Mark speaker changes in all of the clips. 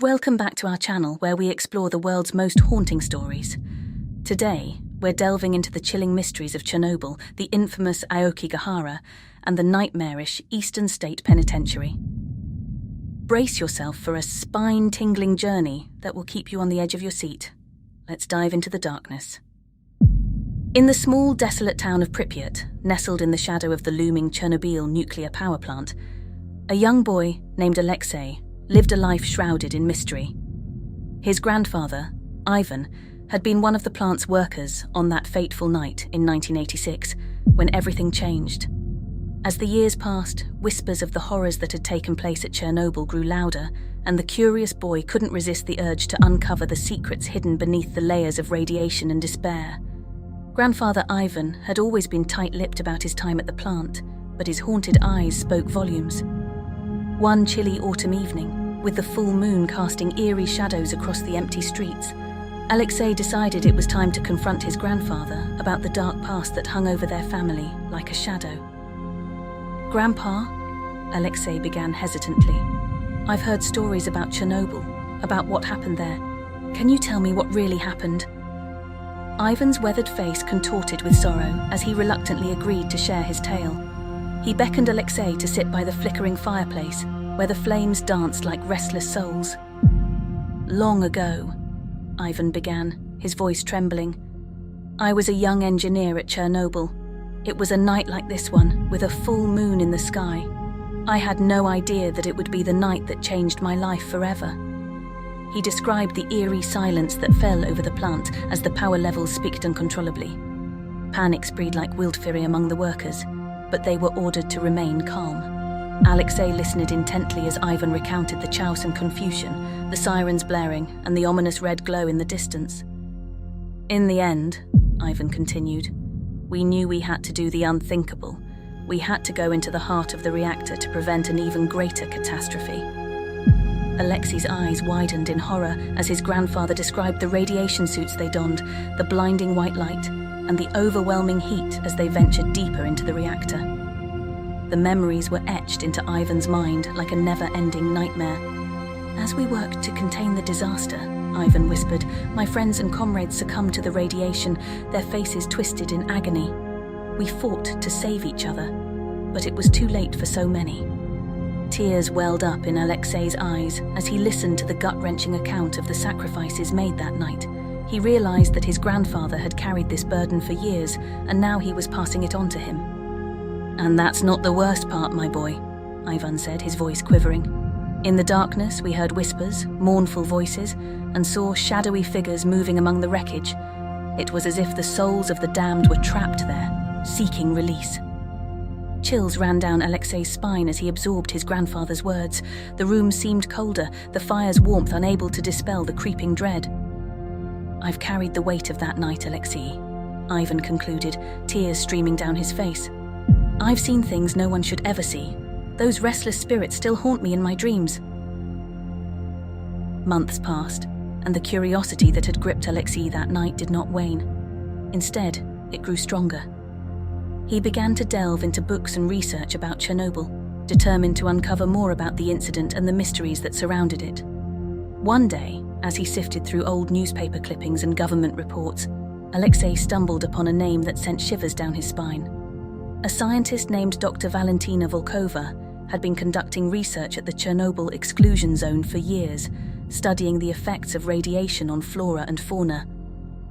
Speaker 1: Welcome back to our channel where we explore the world's most haunting stories. Today, we're delving into the chilling mysteries of Chernobyl, the infamous Aokigahara, and the nightmarish Eastern State Penitentiary. Brace yourself for a spine-tingling journey that will keep you on the edge of your seat. Let's dive into the darkness. In the small, desolate town of Pripyat, nestled in the shadow of the looming Chernobyl nuclear power plant, a young boy named Alexei lived a life shrouded in mystery. His grandfather, Ivan, had been one of the plant's workers on that fateful night in 1986, when everything changed. As the years passed, whispers of the horrors that had taken place at Chernobyl grew louder, and the curious boy couldn't resist the urge to uncover the secrets hidden beneath the layers of radiation and despair. Grandfather Ivan had always been tight-lipped about his time at the plant, but his haunted eyes spoke volumes. One chilly autumn evening, with the full moon casting eerie shadows across the empty streets, Alexei decided it was time to confront his grandfather about the dark past that hung over their family like a shadow. "Grandpa," Alexei began hesitantly, "I've heard stories about Chernobyl, about what happened there. Can you tell me what really happened?" Ivan's weathered face contorted with sorrow as he reluctantly agreed to share his tale. He beckoned Alexei to sit by the flickering fireplace, where the flames danced like restless souls. "Long ago," Ivan began, his voice trembling, "I was a young engineer at Chernobyl. It was a night like this one, with a full moon in the sky. I had no idea that it would be the night that changed my life forever." He described the eerie silence that fell over the plant as the power levels spiked uncontrollably. Panic spread like wildfire among the workers, but they were ordered to remain calm. Alexei listened intently as Ivan recounted the chaos and confusion, the sirens blaring, and the ominous red glow in the distance. "In the end," Ivan continued, "we knew we had to do the unthinkable. We had to go into the heart of the reactor to prevent an even greater catastrophe." Alexei's eyes widened in horror as his grandfather described the radiation suits they donned, the blinding white light, and the overwhelming heat as they ventured deeper into the reactor. The memories were etched into Ivan's mind like a never-ending nightmare. "As we worked to contain the disaster," Ivan whispered, "my friends and comrades succumbed to the radiation, their faces twisted in agony. We fought to save each other, but it was too late for so many." Tears welled up in Alexei's eyes as he listened to the gut-wrenching account of the sacrifices made that night. He realized that his grandfather had carried this burden for years, and now he was passing it on to him. "And that's not the worst part, my boy," Ivan said, his voice quivering. "In the darkness, we heard whispers, mournful voices, and saw shadowy figures moving among the wreckage. It was as if the souls of the damned were trapped there, seeking release." Chills ran down Alexei's spine as he absorbed his grandfather's words. The room seemed colder, the fire's warmth unable to dispel the creeping dread. "I've carried the weight of that night, Alexei," Ivan concluded, tears streaming down his face. "I've seen things no one should ever see. Those restless spirits still haunt me in my dreams." Months passed, and the curiosity that had gripped Alexei that night did not wane. Instead, it grew stronger. He began to delve into books and research about Chernobyl, determined to uncover more about the incident and the mysteries that surrounded it. One day, as he sifted through old newspaper clippings and government reports, Alexei stumbled upon a name that sent shivers down his spine. A scientist named Dr. Valentina Volkova had been conducting research at the Chernobyl Exclusion Zone for years, studying the effects of radiation on flora and fauna.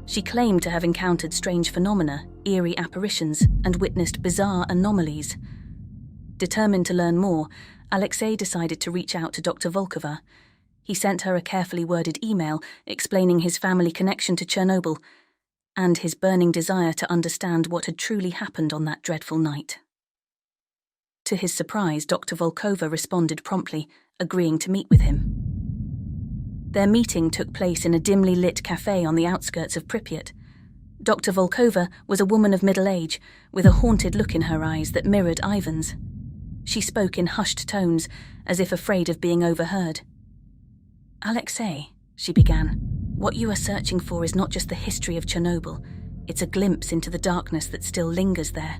Speaker 1: She claimed to have encountered strange phenomena, eerie apparitions, and witnessed bizarre anomalies. Determined to learn more, Alexei decided to reach out to Dr. Volkova. He sent her a carefully worded email explaining his family connection to Chernobyl and his burning desire to understand what had truly happened on that dreadful night. To his surprise, Dr. Volkova responded promptly, agreeing to meet with him. Their meeting took place in a dimly lit cafe on the outskirts of Pripyat. Dr. Volkova was a woman of middle age, with a haunted look in her eyes that mirrored Ivan's. She spoke in hushed tones, as if afraid of being overheard. "Alexei," she began, "what you are searching for is not just the history of Chernobyl. It's a glimpse into the darkness that still lingers there.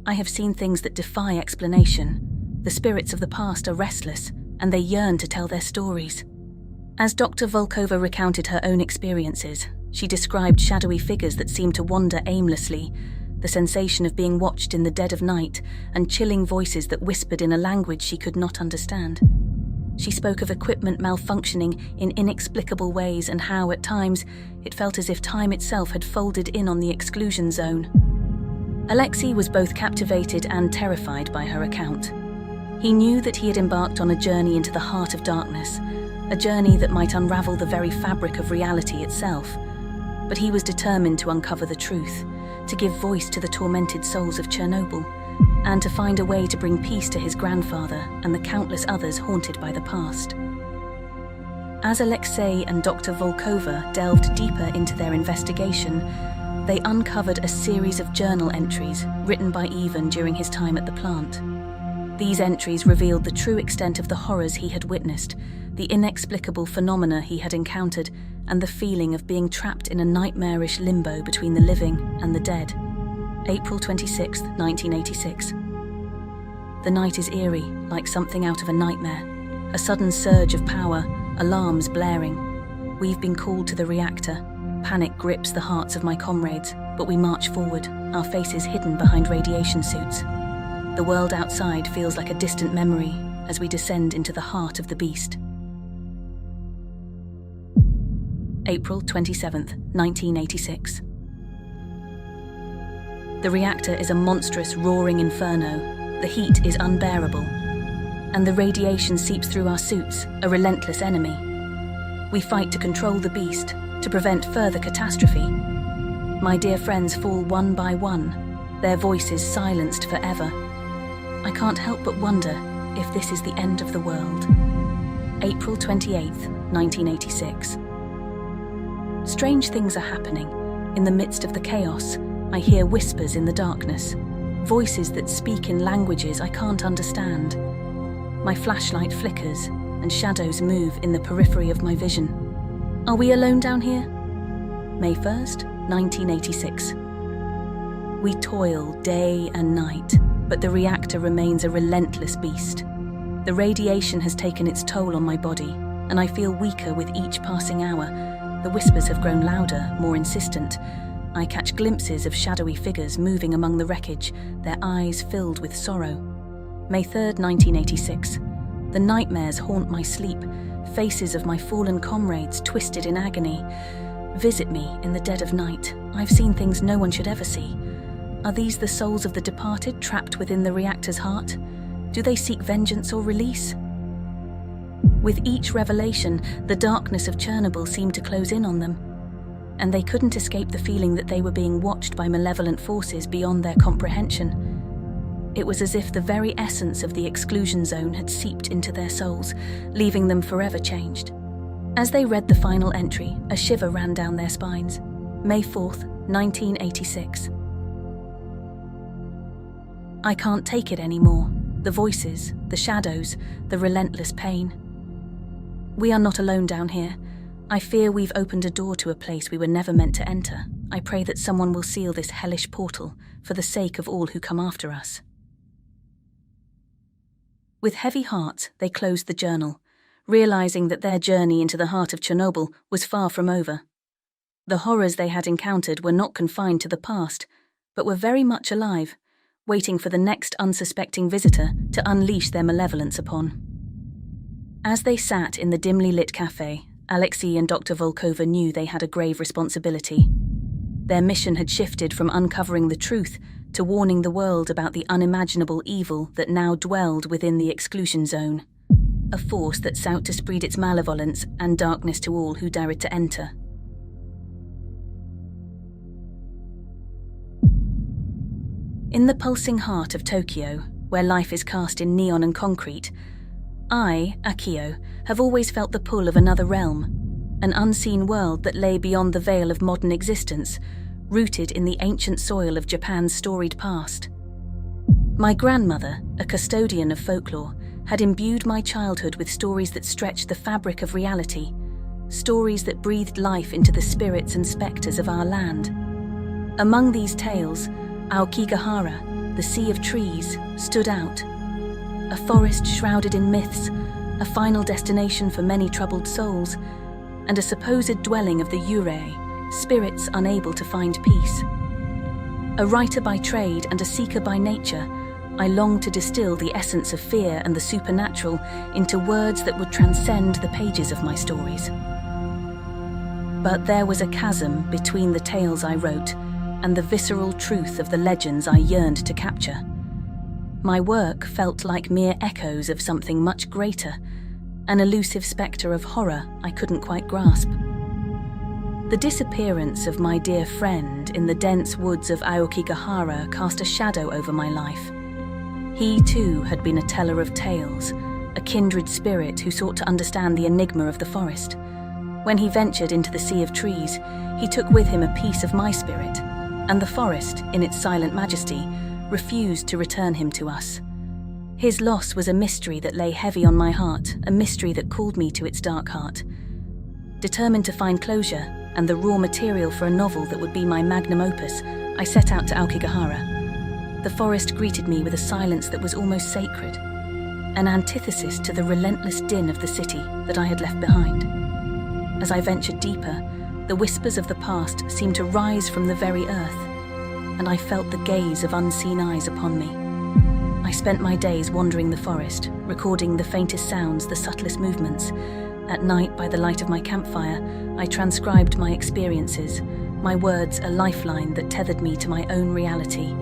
Speaker 1: I have seen things that defy explanation. The spirits of the past are restless, and they yearn to tell their stories." As Dr. Volkova recounted her own experiences, she described shadowy figures that seemed to wander aimlessly, the sensation of being watched in the dead of night, and chilling voices that whispered in a language she could not understand. She spoke of equipment malfunctioning in inexplicable ways and how, at times, it felt as if time itself had folded in on the exclusion zone. Alexei was both captivated and terrified by her account. He knew that he had embarked on a journey into the heart of darkness, a journey that might unravel the very fabric of reality itself. But he was determined to uncover the truth, to give voice to the tormented souls of Chernobyl, and to find a way to bring peace to his grandfather and the countless others haunted by the past. As Alexei and Dr. Volkova delved deeper into their investigation, they uncovered a series of journal entries written by Ivan during his time at the plant. These entries revealed the true extent of the horrors he had witnessed, the inexplicable phenomena he had encountered, and the feeling of being trapped in a nightmarish limbo between the living and the dead. April 26, 1986. The night is eerie, like something out of a nightmare. A sudden surge of power, alarms blaring. We've been called to the reactor. Panic grips the hearts of my comrades, but we march forward, our faces hidden behind radiation suits. The world outside feels like a distant memory as we descend into the heart of the beast. April 27, 1986. The reactor is a monstrous, roaring inferno. The heat is unbearable, and the radiation seeps through our suits, a relentless enemy. We fight to control the beast, to prevent further catastrophe. My dear friends fall one by one, their voices silenced forever. I can't help but wonder if this is the end of the world. April 28, 1986. Strange things are happening. In the midst of the chaos, I hear whispers in the darkness, voices that speak in languages I can't understand. My flashlight flickers, and shadows move in the periphery of my vision. Are we alone down here? May 1st, 1986. We toil day and night, but the reactor remains a relentless beast. The radiation has taken its toll on my body, and I feel weaker with each passing hour. The whispers have grown louder, more insistent. I catch glimpses of shadowy figures moving among the wreckage, their eyes filled with sorrow. May 3rd, 1986. The nightmares haunt my sleep, faces of my fallen comrades twisted in agony. Visit me in the dead of night. I've seen things no one should ever see. Are these the souls of the departed trapped within the reactor's heart? Do they seek vengeance or release? With each revelation, the darkness of Chernobyl seemed to close in on them, and they couldn't escape the feeling that they were being watched by malevolent forces beyond their comprehension. It was as if the very essence of the exclusion zone had seeped into their souls, leaving them forever changed. As they read the final entry, a shiver ran down their spines. May 4th, 1986. I can't take it anymore. The voices, the shadows, the relentless pain. We are not alone down here. I fear we've opened a door to a place we were never meant to enter. I pray that someone will seal this hellish portal for the sake of all who come after us. With heavy hearts, they closed the journal, realizing that their journey into the heart of Chernobyl was far from over. The horrors they had encountered were not confined to the past, but were very much alive, waiting for the next unsuspecting visitor to unleash their malevolence upon. As they sat in the dimly lit cafe, Alexei and Dr. Volkova knew they had a grave responsibility. Their mission had shifted from uncovering the truth to warning the world about the unimaginable evil that now dwelled within the exclusion zone, a force that sought to spread its malevolence and darkness to all who dared to enter. In the pulsing heart of Tokyo, where life is cast in neon and concrete, I, Akio, have always felt the pull of another realm, an unseen world that lay beyond the veil of modern existence, rooted in the ancient soil of Japan's storied past. My grandmother, a custodian of folklore, had imbued my childhood with stories that stretched the fabric of reality, stories that breathed life into the spirits and spectres of our land. Among these tales, Aokigahara, the sea of trees, stood out. A forest shrouded in myths, a final destination for many troubled souls, and a supposed dwelling of the yurei, spirits unable to find peace. A writer by trade and a seeker by nature, I longed to distill the essence of fear and the supernatural into words that would transcend the pages of my stories. But there was a chasm between the tales I wrote and the visceral truth of the legends I yearned to capture. My work felt like mere echoes of something much greater, an elusive spectre of horror I couldn't quite grasp. The disappearance of my dear friend in the dense woods of Aokigahara cast a shadow over my life. He too had been a teller of tales, a kindred spirit who sought to understand the enigma of the forest. When he ventured into the sea of trees, he took with him a piece of my spirit, and the forest, in its silent majesty, refused to return him to us. His loss was a mystery that lay heavy on my heart, a mystery that called me to its dark heart. Determined to find closure and the raw material for a novel that would be my magnum opus, I set out to Aokigahara. The forest greeted me with a silence that was almost sacred, an antithesis to the relentless din of the city that I had left behind. As I ventured deeper, the whispers of the past seemed to rise from the very earth, and I felt the gaze of unseen eyes upon me. I spent my days wandering the forest, recording the faintest sounds, the subtlest movements. At night, by the light of my campfire, I transcribed my experiences, my words a lifeline that tethered me to my own reality.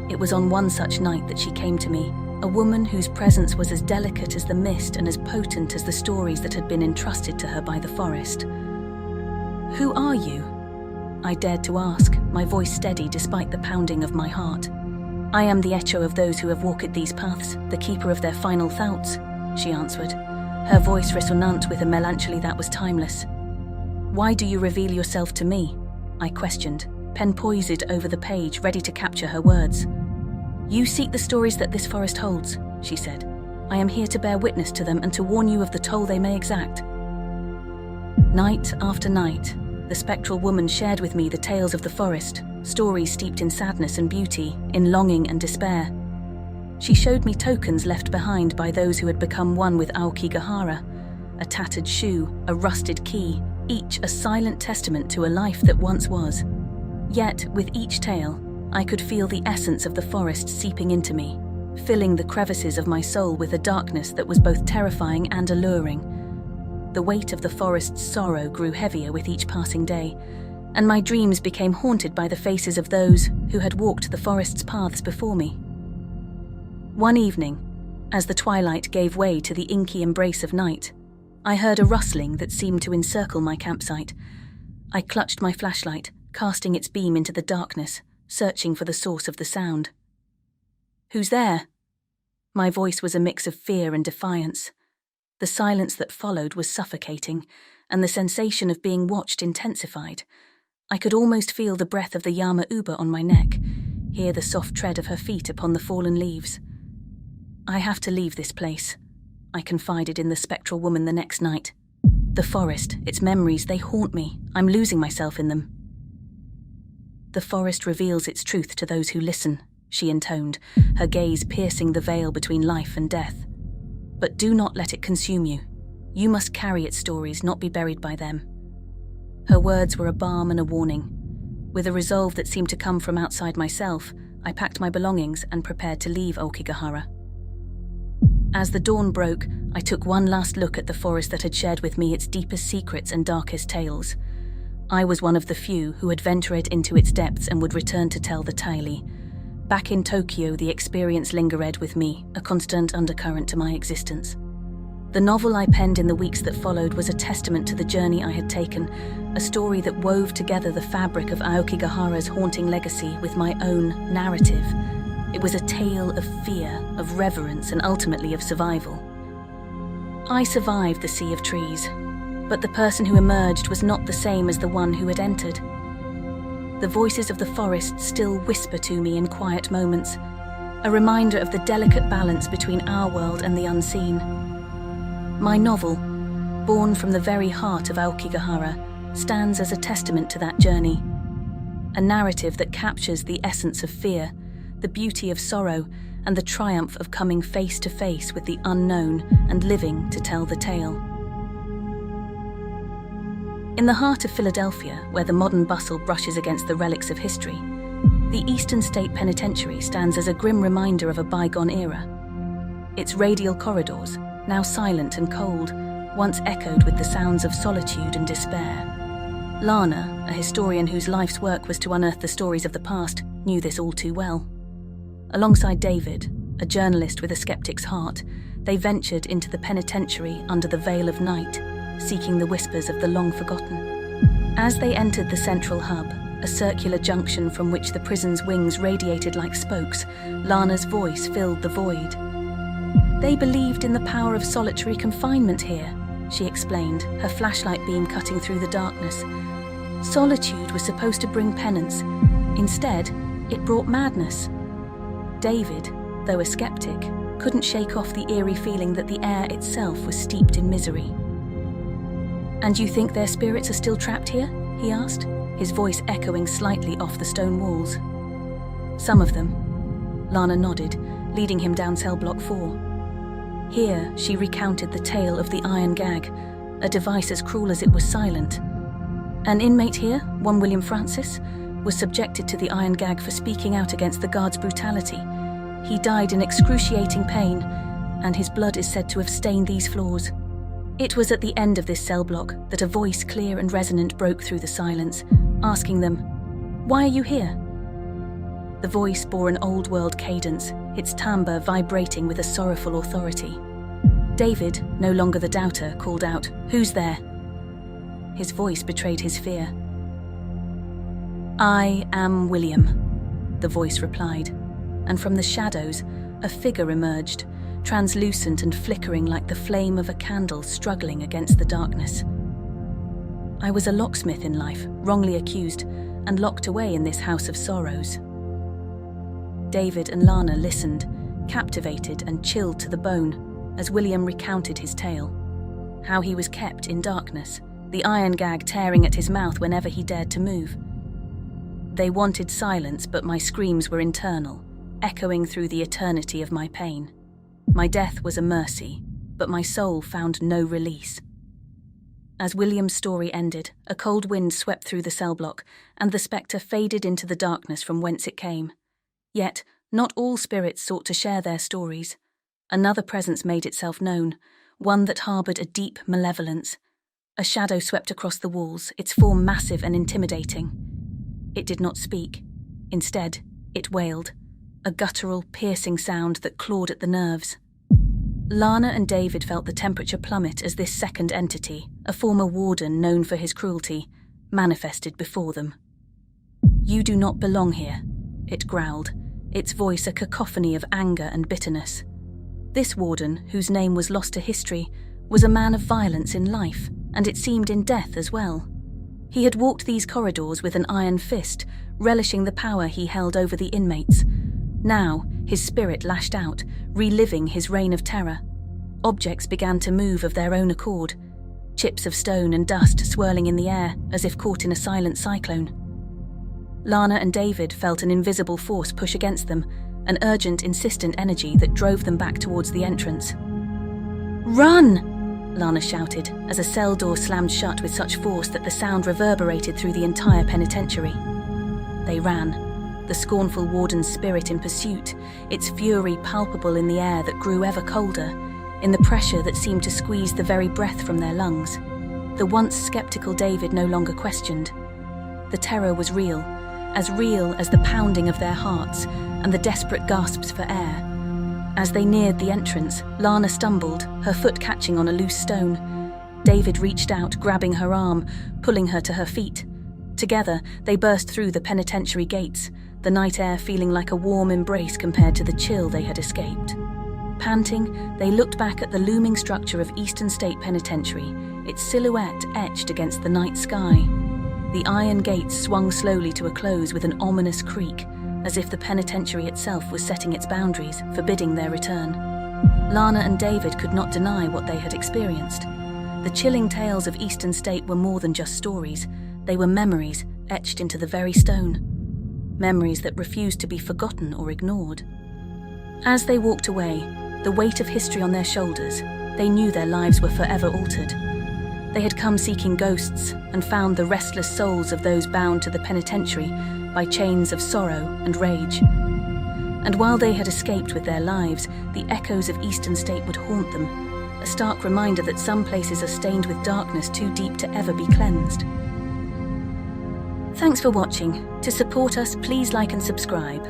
Speaker 1: It was on one such night that she came to me, a woman whose presence was as delicate as the mist and as potent as the stories that had been entrusted to her by the forest. "Who are you?" I dared to ask, my voice steady despite the pounding of my heart. "I am the echo of those who have walked these paths, the keeper of their final thoughts," she answered, her voice resonant with a melancholy that was timeless. "Why do you reveal yourself to me?" I questioned, pen poised over the page, ready to capture her words. "You seek the stories that this forest holds," she said. "I am here to bear witness to them and to warn you of the toll they may exact." Night after night, the spectral woman shared with me the tales of the forest, stories steeped in sadness and beauty, in longing and despair. She showed me tokens left behind by those who had become one with Aokigahara, a tattered shoe, a rusted key, each a silent testament to a life that once was. Yet, with each tale, I could feel the essence of the forest seeping into me, filling the crevices of my soul with a darkness that was both terrifying and alluring. The weight of the forest's sorrow grew heavier with each passing day, and my dreams became haunted by the faces of those who had walked the forest's paths before me. One evening, as the twilight gave way to the inky embrace of night, I heard a rustling that seemed to encircle my campsite. I clutched my flashlight, casting its beam into the darkness, searching for the source of the sound. "Who's there?" My voice was a mix of fear and defiance. The silence that followed was suffocating, and the sensation of being watched intensified. I could almost feel the breath of the Yama-uba on my neck, hear the soft tread of her feet upon the fallen leaves. "I have to leave this place," I confided in the spectral woman the next night. "The forest, its memories, they haunt me. I'm losing myself in them." "The forest reveals its truth to those who listen," she intoned, her gaze piercing the veil between life and death. "But do not let it consume you. You must carry its stories, not be buried by them." Her words were a balm and a warning. With a resolve that seemed to come from outside myself, I packed my belongings and prepared to leave Aokigahara. As the dawn broke, I took one last look at the forest that had shared with me its deepest secrets and darkest tales. I was one of the few who had ventured into its depths and would return to tell the tale. Back in Tokyo, the experience lingered with me, a constant undercurrent to my existence. The novel I penned in the weeks that followed was a testament to the journey I had taken, a story that wove together the fabric of Aokigahara's haunting legacy with my own narrative. It was a tale of fear, of reverence, and ultimately of survival. I survived the sea of trees, but the person who emerged was not the same as the one who had entered. The voices of the forest still whisper to me in quiet moments, a reminder of the delicate balance between our world and the unseen. My novel, born from the very heart of Aokigahara, stands as a testament to that journey, a narrative that captures the essence of fear, the beauty of sorrow, and the triumph of coming face to face with the unknown and living to tell the tale. In the heart of Philadelphia, where the modern bustle brushes against the relics of history, the Eastern State Penitentiary stands as a grim reminder of a bygone era. Its radial corridors, now silent and cold, once echoed with the sounds of solitude and despair. Lana, a historian whose life's work was to unearth the stories of the past, knew this all too well. Alongside David, a journalist with a skeptic's heart, they ventured into the penitentiary under the veil of night, seeking the whispers of the long-forgotten. As they entered the central hub, a circular junction from which the prison's wings radiated like spokes, Lana's voice filled the void. "They believed in the power of solitary confinement here," she explained, her flashlight beam cutting through the darkness. "Solitude was supposed to bring penance. Instead, it brought madness." David, though a skeptic, couldn't shake off the eerie feeling that the air itself was steeped in misery. "And you think their spirits are still trapped here?" he asked, his voice echoing slightly off the stone walls. "Some of them," Lana nodded, leading him down cell block 4. Here, she recounted the tale of the iron gag, a device as cruel as it was silent. An inmate here, one William Francis, was subjected to the iron gag for speaking out against the guards' brutality. He died in excruciating pain, and his blood is said to have stained these floors. It was at the end of this cell block that a voice clear and resonant broke through the silence, asking them, "Why are you here?" The voice bore an old-world cadence, its timbre vibrating with a sorrowful authority. David, no longer the doubter, called out, "Who's there?" His voice betrayed his fear. "I am William," the voice replied, and from the shadows, a figure emerged, translucent and flickering like the flame of a candle struggling against the darkness. "I was a locksmith in life, wrongly accused, and locked away in this house of sorrows." David and Lana listened, captivated and chilled to the bone, as William recounted his tale. How he was kept in darkness, the iron gag tearing at his mouth whenever he dared to move. "They wanted silence, but my screams were internal, echoing through the eternity of my pain. My death was a mercy, but my soul found no release." As William's story ended, a cold wind swept through the cell block, and the spectre faded into the darkness from whence it came. Yet, not all spirits sought to share their stories. Another presence made itself known, one that harboured a deep malevolence. A shadow swept across the walls, its form massive and intimidating. It did not speak. Instead, it wailed, a guttural, piercing sound that clawed at the nerves. Lana and David felt the temperature plummet as this second entity, a former warden known for his cruelty, manifested before them. "You do not belong here," it growled, its voice a cacophony of anger and bitterness. This warden, whose name was lost to history, was a man of violence in life, and it seemed in death as well. He had walked these corridors with an iron fist, relishing the power he held over the inmates. Now, his spirit lashed out, reliving his reign of terror. Objects began to move of their own accord, chips of stone and dust swirling in the air as if caught in a silent cyclone. Lana and David felt an invisible force push against them, an urgent, insistent energy that drove them back towards the entrance. "Run!" Lana shouted as a cell door slammed shut with such force that the sound reverberated through the entire penitentiary. They ran, the scornful warden's spirit in pursuit, its fury palpable in the air that grew ever colder, in the pressure that seemed to squeeze the very breath from their lungs. The once skeptical David no longer questioned. The terror was real as the pounding of their hearts and the desperate gasps for air. As they neared the entrance, Lana stumbled, her foot catching on a loose stone. David reached out, grabbing her arm, pulling her to her feet. Together, they burst through the penitentiary gates, the night air feeling like a warm embrace compared to the chill they had escaped. Panting, they looked back at the looming structure of Eastern State Penitentiary, its silhouette etched against the night sky. The iron gates swung slowly to a close with an ominous creak, as if the penitentiary itself was setting its boundaries, forbidding their return. Lana and David could not deny what they had experienced. The chilling tales of Eastern State were more than just stories. They were memories etched into the very stone. memories that refused to be forgotten or ignored. As they walked away, the weight of history on their shoulders, they knew their lives were forever altered. They had come seeking ghosts and found the restless souls of those bound to the penitentiary by chains of sorrow and rage. And while they had escaped with their lives, the echoes of Eastern State would haunt them, a stark reminder that some places are stained with darkness too deep to ever be cleansed. Thanks for watching. To support us, please like and subscribe.